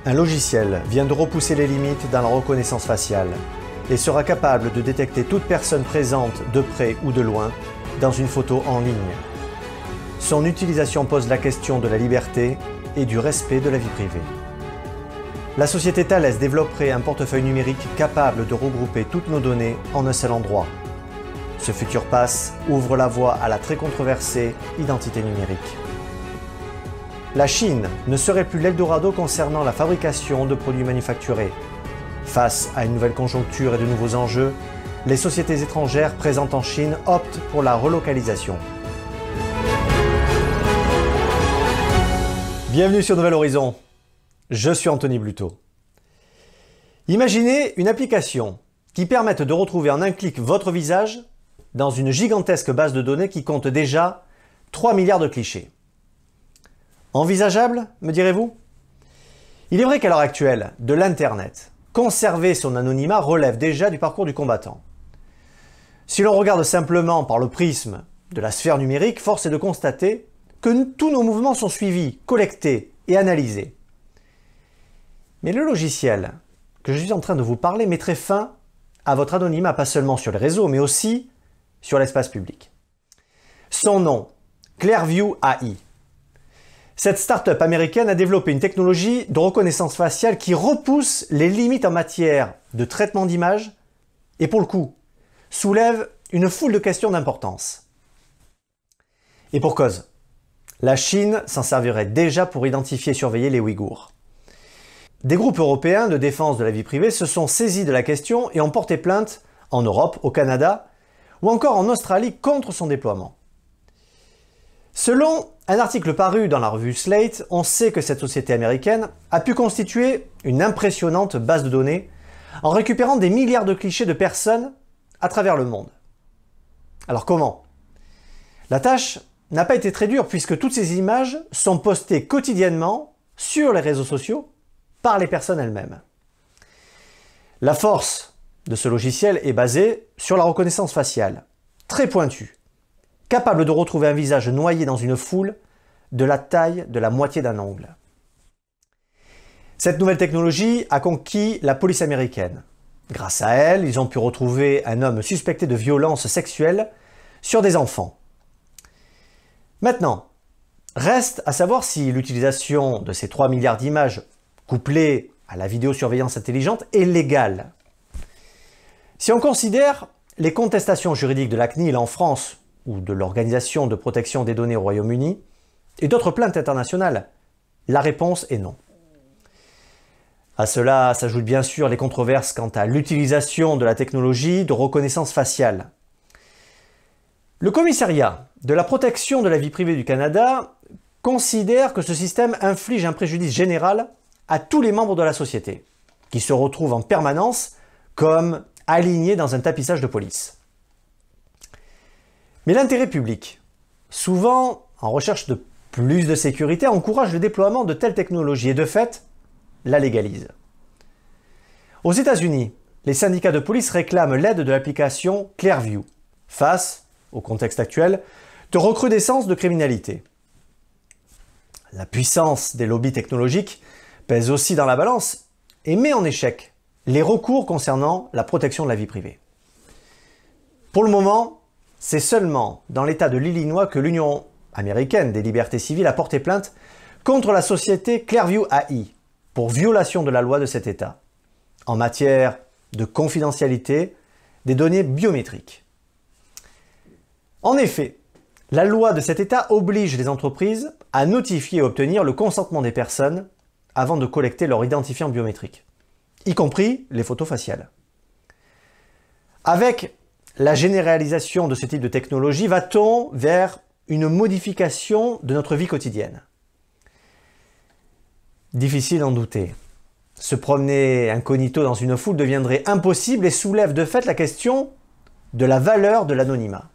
Un logiciel vient de repousser les limites dans la reconnaissance faciale et sera capable de détecter toute personne présente de près ou de loin dans une photo en ligne. Son utilisation pose la question de la liberté et du respect de la vie privée. La société Thales développerait un portefeuille numérique capable de regrouper toutes nos données en un seul endroit. Ce futur pass ouvre la voie à la très controversée identité numérique. La Chine ne serait plus l'Eldorado concernant la fabrication de produits manufacturés. Face à une nouvelle conjoncture et de nouveaux enjeux, les sociétés étrangères présentes en Chine optent pour la relocalisation. Bienvenue sur Nouvel Horizon, je suis Anthony Bluteau. Imaginez une application qui permette de retrouver en un clic votre visage dans une gigantesque base de données qui compte déjà 3 milliards de clichés. Envisageable, me direz-vous? Il est vrai qu'à l'heure actuelle, de l'Internet, conserver son anonymat relève déjà du parcours du combattant. Si l'on regarde simplement par le prisme de la sphère numérique, force est de constater que tous nos mouvements sont suivis, collectés et analysés. Mais le logiciel que je suis en train de vous parler mettrait fin à votre anonymat, pas seulement sur les réseaux, mais aussi sur l'espace public. Son nom, Clearview AI. Cette start-up américaine a développé une technologie de reconnaissance faciale qui repousse les limites en matière de traitement d'images et pour le coup, soulève une foule de questions d'importance. Et pour cause, la Chine s'en servirait déjà pour identifier et surveiller les Ouïghours. Des groupes européens de défense de la vie privée se sont saisis de la question et ont porté plainte en Europe, au Canada ou encore en Australie contre son déploiement. Selon un article paru dans la revue Slate, on sait que cette société américaine a pu constituer une impressionnante base de données en récupérant des milliards de clichés de personnes à travers le monde. Alors comment? La tâche n'a pas été très dure puisque toutes ces images sont postées quotidiennement sur les réseaux sociaux par les personnes elles-mêmes. La force de ce logiciel est basée sur la reconnaissance faciale, très pointue, capable de retrouver un visage noyé dans une foule de la taille de la moitié d'un ongle. Cette nouvelle technologie a conquis la police américaine. Grâce à elle, ils ont pu retrouver un homme suspecté de violence sexuelle sur des enfants. Maintenant, reste à savoir si l'utilisation de ces 3 milliards d'images couplées à la vidéosurveillance intelligente est légale. Si on considère les contestations juridiques de la CNIL en France ou de l'Organisation de protection des données au Royaume-Uni et d'autres plaintes internationales, la réponse est non. À cela s'ajoutent bien sûr les controverses quant à l'utilisation de la technologie de reconnaissance faciale. Le commissariat de la protection de la vie privée du Canada considère que ce système inflige un préjudice général à tous les membres de la société, qui se retrouvent en permanence comme alignés dans un tapissage de police. Mais l'intérêt public, souvent en recherche de plus de sécurité, encourage le déploiement de telles technologies et de fait, la légalise. Aux États-Unis, les syndicats de police réclament l'aide de l'application Clearview face, au contexte actuel, de recrudescence de criminalité. La puissance des lobbies technologiques pèse aussi dans la balance et met en échec les recours concernant la protection de la vie privée. Pour le moment, c'est seulement dans l'État de l'Illinois que l'Union américaine des libertés civiles a porté plainte contre la société Clearview AI pour violation de la loi de cet État en matière de confidentialité des données biométriques. En effet, la loi de cet État oblige les entreprises à notifier et obtenir le consentement des personnes avant de collecter leur identifiant biométrique, y compris les photos faciales. Avec la généralisation de ce type de technologie, va-t-on vers une modification de notre vie quotidienne? Difficile d'en douter. Se promener incognito dans une foule deviendrait impossible et soulève de fait la question de la valeur de l'anonymat.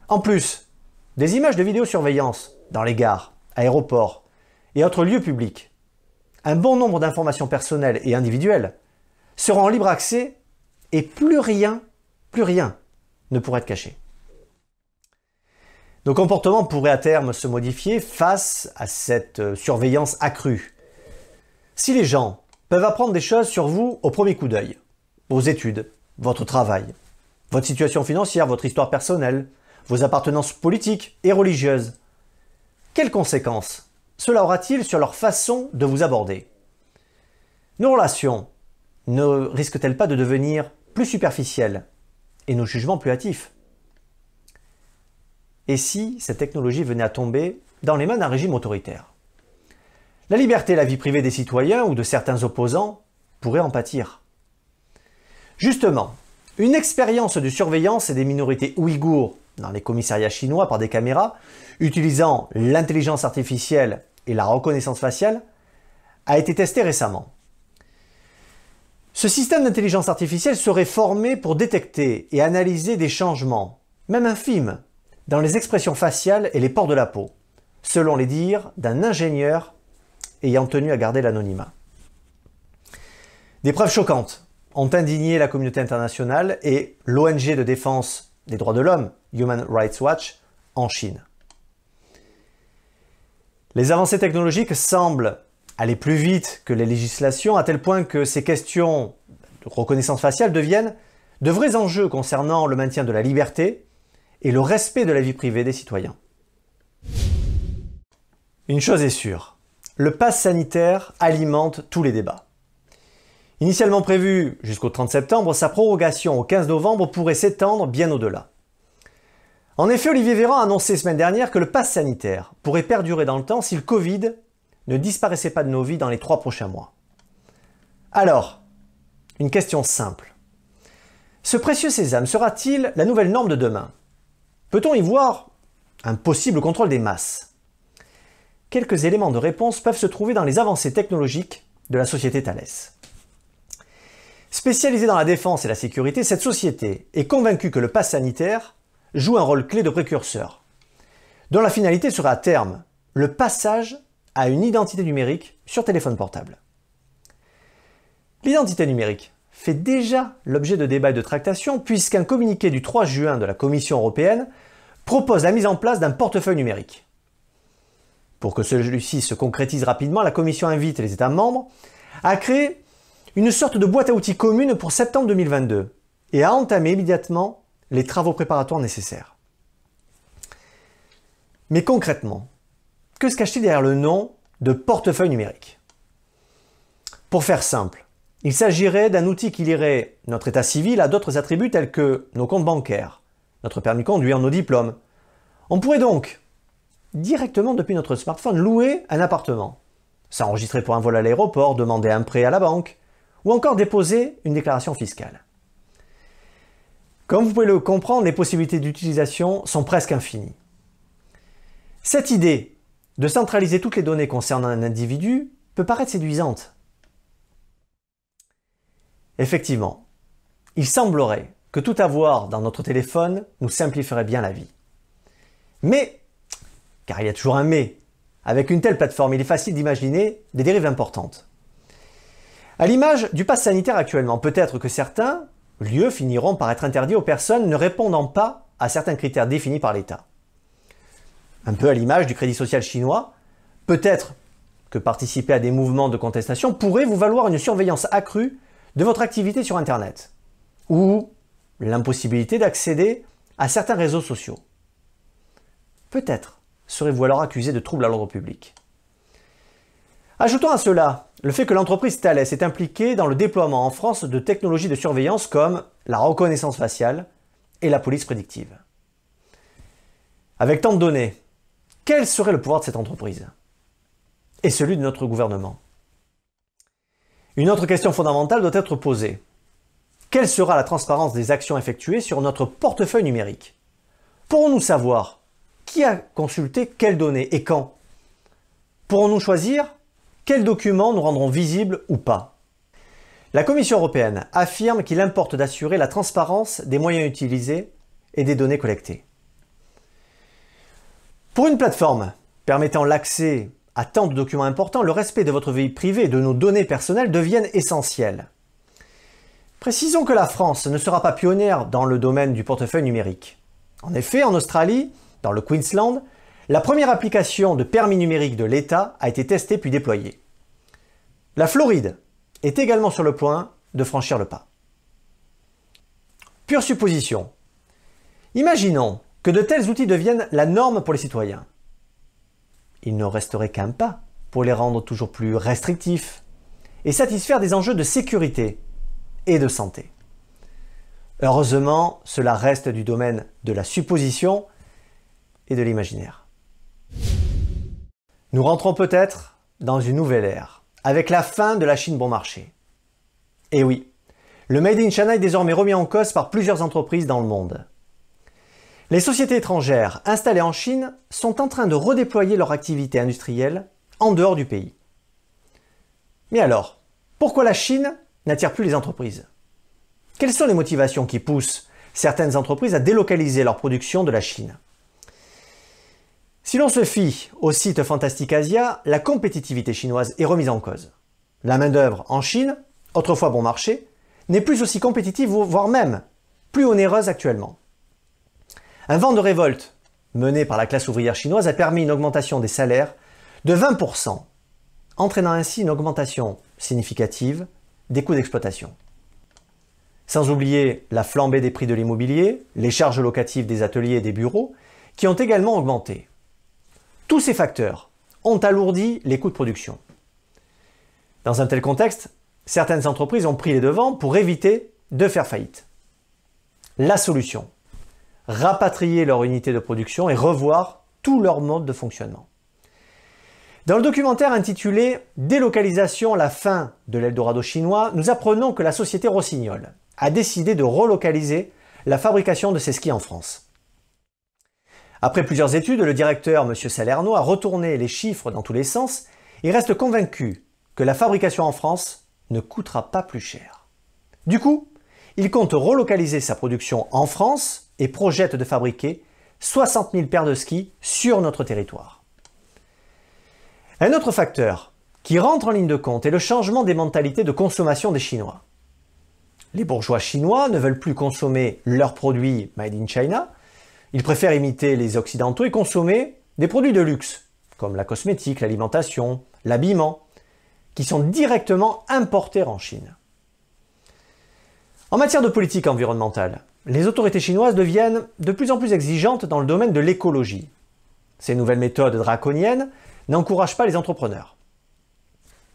En plus, des images de vidéosurveillance dans les gares, aéroports et autres lieux publics, un bon nombre d'informations personnelles et individuelles seront en libre accès et plus rien ne pourra être caché. Nos comportements pourraient à terme se modifier face à cette surveillance accrue. Si les gens peuvent apprendre des choses sur vous au premier coup d'œil, vos études, votre travail, votre situation financière, votre histoire personnelle, vos appartenances politiques et religieuses, quelles conséquences cela aura-t-il sur leur façon de vous aborder? Nos relations ne risquent-elles pas de devenir plus superficielles et nos jugements plus hâtifs? Et si cette technologie venait à tomber dans les mains d'un régime autoritaire? La liberté et la vie privée des citoyens ou de certains opposants pourraient en pâtir. Justement, une expérience de surveillance des minorités ouïghours dans les commissariats chinois par des caméras, utilisant l'intelligence artificielle et la reconnaissance faciale, a été testée récemment. Ce système d'intelligence artificielle serait formé pour détecter et analyser des changements, même infimes, dans les expressions faciales et les pores de la peau, selon les dires d'un ingénieur ayant tenu à garder l'anonymat. Des preuves choquantes ont indigné la communauté internationale et l'ONG de défense des droits de l'homme, Human Rights Watch, en Chine. Les avancées technologiques semblent aller plus vite que les législations, à tel point que ces questions de reconnaissance faciale deviennent de vrais enjeux concernant le maintien de la liberté et le respect de la vie privée des citoyens. Une chose est sûre, le pass sanitaire alimente tous les débats. Initialement prévu jusqu'au 30 septembre, sa prorogation au 15 novembre pourrait s'étendre bien au-delà. En effet, Olivier Véran a annoncé semaine dernière que le pass sanitaire pourrait perdurer dans le temps si le Covid ne disparaissait pas de nos vies dans les 3 prochains mois. Alors, une question simple. Ce précieux sésame sera-t-il la nouvelle norme de demain? Peut-on y voir un possible contrôle des masses? Quelques éléments de réponse peuvent se trouver dans les avancées technologiques de la société Thales. Spécialisée dans la défense et la sécurité, cette société est convaincue que le pass sanitaire joue un rôle clé de précurseur, dont la finalité sera à terme le passage à une identité numérique sur téléphone portable. L'identité numérique fait déjà l'objet de débats et de tractations puisqu'un communiqué du 3 juin de la Commission européenne propose la mise en place d'un portefeuille numérique. Pour que celui-ci se concrétise rapidement, la Commission invite les États membres à créer une sorte de boîte à outils commune pour septembre 2022 et à entamer immédiatement les travaux préparatoires nécessaires. Mais concrètement, que se cache-t-il derrière le nom de portefeuille numérique? Pour faire simple, il s'agirait d'un outil qui lierait notre état civil à d'autres attributs tels que nos comptes bancaires, notre permis de conduire, nos diplômes. On pourrait donc, directement depuis notre smartphone, louer un appartement, s'enregistrer pour un vol à l'aéroport, demander un prêt à la banque, ou encore déposer une déclaration fiscale. Comme vous pouvez le comprendre, les possibilités d'utilisation sont presque infinies. Cette idée de centraliser toutes les données concernant un individu peut paraître séduisante. Effectivement, il semblerait que tout avoir dans notre téléphone nous simplifierait bien la vie. Mais, car il y a toujours un mais, avec une telle plateforme, il est facile d'imaginer des dérives importantes. À l'image du pass sanitaire actuellement, peut-être que certains lieux finiront par être interdits aux personnes ne répondant pas à certains critères définis par l'État. Un peu à l'image du crédit social chinois, peut-être que participer à des mouvements de contestation pourrait vous valoir une surveillance accrue de votre activité sur Internet, ou l'impossibilité d'accéder à certains réseaux sociaux. Peut-être serez-vous alors accusé de troubles à l'ordre public. Ajoutons à cela le fait que l'entreprise Thales est impliquée dans le déploiement en France de technologies de surveillance comme la reconnaissance faciale et la police prédictive. Avec tant de données, quel serait le pouvoir de cette entreprise? Et celui de notre gouvernement? Une autre question fondamentale doit être posée. Quelle sera la transparence des actions effectuées sur notre portefeuille numérique? Pourrons-nous savoir qui a consulté quelles données et quand? Pourrons-nous choisir quels documents nous rendront visibles ou pas? La Commission européenne affirme qu'il importe d'assurer la transparence des moyens utilisés et des données collectées. Pour une plateforme permettant l'accès à tant de documents importants, le respect de votre vie privée et de nos données personnelles deviennent essentiels. Précisons que la France ne sera pas pionnière dans le domaine du portefeuille numérique. En effet, en Australie, dans le Queensland, la première application de permis numérique de l'État a été testée puis déployée. La Floride est également sur le point de franchir le pas. Pure supposition. Imaginons que de tels outils deviennent la norme pour les citoyens. Il ne resterait qu'un pas pour les rendre toujours plus restrictifs et satisfaire des enjeux de sécurité et de santé. Heureusement, cela reste du domaine de la supposition et de l'imaginaire. Nous rentrons peut-être dans une nouvelle ère, avec la fin de la Chine bon marché. Et oui, le Made in China est désormais remis en cause par plusieurs entreprises dans le monde. Les sociétés étrangères installées en Chine sont en train de redéployer leur activité industrielle en dehors du pays. Mais alors, pourquoi la Chine n'attire plus les entreprises? Quelles sont les motivations qui poussent certaines entreprises à délocaliser leur production de la Chine? Si l'on se fie au site Fantastic Asia, la compétitivité chinoise est remise en cause. La main-d'œuvre en Chine, autrefois bon marché, n'est plus aussi compétitive, voire même plus onéreuse actuellement. Un vent de révolte mené par la classe ouvrière chinoise a permis une augmentation des salaires de 20%, entraînant ainsi une augmentation significative des coûts d'exploitation. Sans oublier la flambée des prix de l'immobilier, les charges locatives des ateliers et des bureaux, qui ont également augmenté. Tous ces facteurs ont alourdi les coûts de production. Dans un tel contexte, certaines entreprises ont pris les devants pour éviter de faire faillite. La solution: rapatrier leur unité de production et revoir tout leur mode de fonctionnement. Dans le documentaire intitulé « Délocalisation, la fin de l'Eldorado chinois », nous apprenons que la société Rossignol a décidé de relocaliser la fabrication de ses skis en France. Après plusieurs études, le directeur, M. Salerno, a retourné les chiffres dans tous les sens et reste convaincu que la fabrication en France ne coûtera pas plus cher. Du coup, il compte relocaliser sa production en France et projette de fabriquer 60 000 paires de skis sur notre territoire. Un autre facteur qui rentre en ligne de compte est le changement des mentalités de consommation des Chinois. Les bourgeois chinois ne veulent plus consommer leurs produits made in China, ils préfèrent imiter les occidentaux et consommer des produits de luxe, comme la cosmétique, l'alimentation, l'habillement, qui sont directement importés en Chine. En matière de politique environnementale, les autorités chinoises deviennent de plus en plus exigeantes dans le domaine de l'écologie. Ces nouvelles méthodes draconiennes n'encouragent pas les entrepreneurs.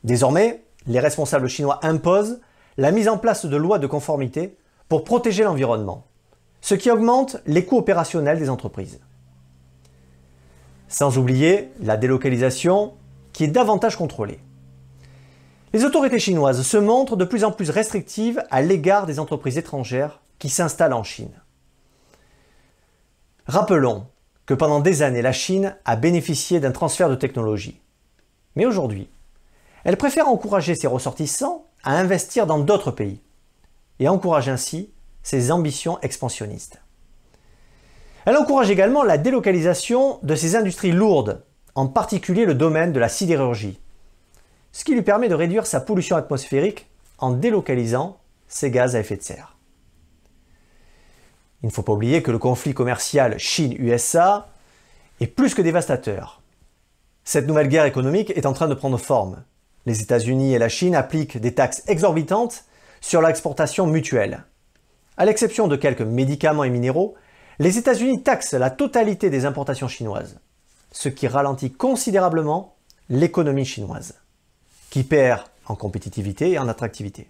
Désormais, les responsables chinois imposent la mise en place de lois de conformité pour protéger l'environnement, ce qui augmente les coûts opérationnels des entreprises. Sans oublier la délocalisation qui est davantage contrôlée. Les autorités chinoises se montrent de plus en plus restrictives à l'égard des entreprises étrangères qui s'installent en Chine. Rappelons que pendant des années, la Chine a bénéficié d'un transfert de technologie. Mais aujourd'hui, elle préfère encourager ses ressortissants à investir dans d'autres pays et encourage ainsi ses ambitions expansionnistes. Elle encourage également la délocalisation de ses industries lourdes, en particulier le domaine de la sidérurgie, ce qui lui permet de réduire sa pollution atmosphérique en délocalisant ses gaz à effet de serre. Il ne faut pas oublier que le conflit commercial Chine-USA est plus que dévastateur. Cette nouvelle guerre économique est en train de prendre forme. Les États-Unis et la Chine appliquent des taxes exorbitantes sur l'exportation mutuelle. À l'exception de quelques médicaments et minéraux, les États-Unis taxent la totalité des importations chinoises, ce qui ralentit considérablement l'économie chinoise, qui perd en compétitivité et en attractivité.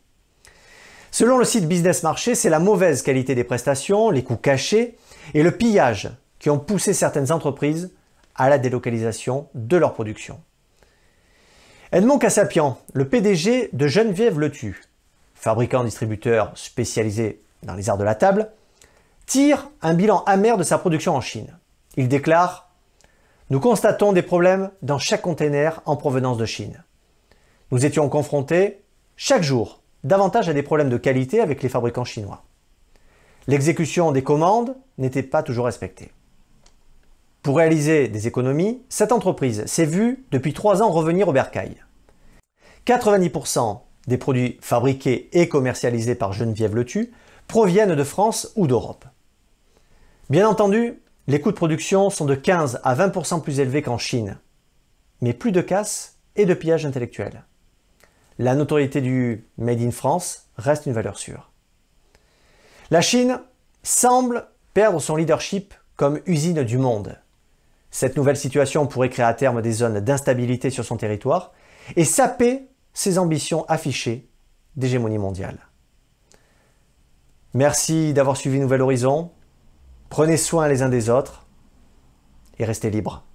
Selon le site Business Marché, c'est la mauvaise qualité des prestations, les coûts cachés et le pillage qui ont poussé certaines entreprises à la délocalisation de leur production. Edmond Cassapian, le PDG de Geneviève Le Thu, fabricant-distributeur spécialisé dans les arts de la table, tire un bilan amer de sa production en Chine. Il déclare « Nous constatons des problèmes dans chaque container en provenance de Chine. Nous étions confrontés chaque jour davantage à des problèmes de qualité avec les fabricants chinois. L'exécution des commandes n'était pas toujours respectée. » Pour réaliser des économies, cette entreprise s'est vue depuis 3 ans revenir au bercail. 90% des produits fabriqués et commercialisés par Geneviève Le Thu proviennent de France ou d'Europe. Bien entendu, les coûts de production sont de 15 à 20% plus élevés qu'en Chine, mais plus de casse et de pillage intellectuel. la notoriété du Made in France reste une valeur sûre. La Chine semble perdre son leadership comme usine du monde. Cette nouvelle situation pourrait créer à terme des zones d'instabilité sur son territoire et saper ses ambitions affichées d'hégémonie mondiale. Merci d'avoir suivi Nouvel Horizon. Prenez soin les uns des autres et restez libres.